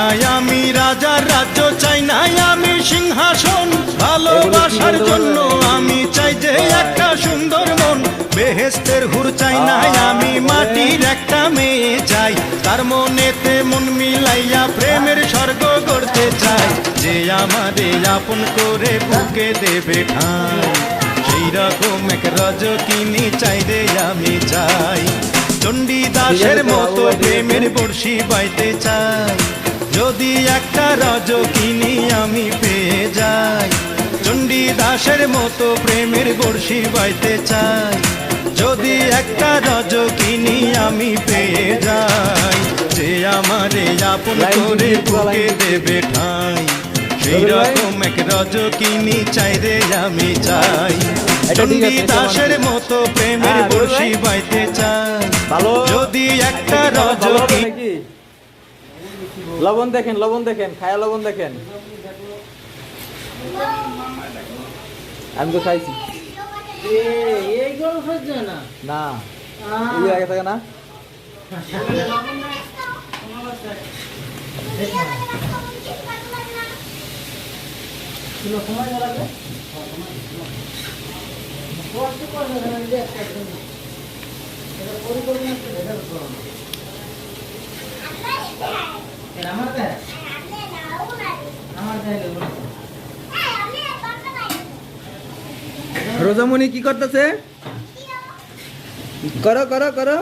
নাই আমি রাজার রাজ্য, চাই নাই আমি সিংহাসন, ভালোবাসার জন্য আমি চাই যে একটা সুন্দর মন। বেহেশতের হুর চাই নাই আমি, মাটির একটা মেয়ে চাই, তার মনেতে মন মিলাইয়া প্রেমের স্বর্গ গড়তে চাই। যে আমারে আপন করে বুকে দেবে ঠাঁই, সেই রকম এক রজকিনী চাই রে আমি চাই। চণ্ডীদাসের মতো প্রেমের বর্ষি বাইতে চাই, যদি একটা রজকিনী আমি পেয়ে যাই। চণ্ডীদাসের মতো প্রেমের বর্ষি বাইতে চাই, যদি একটা রজকিনী আমি পেয়ে যাই। যে আমারে আপন করে বুকে দেবে ঠাঁই, সেই রকম এক রজকিনী চাই রে আমি চাই। চণ্ডীদাসের মতো প্রেমের বর্ষি বাইতে চাই, যদি একটা রজকিনী। লবণ দেখেন, লবণ দেখেন, খায়া লবণ দেখেন। আমি তো খাইছি না, আগে থাকে না। রোজামণি কি করতেছে? করো করো করো।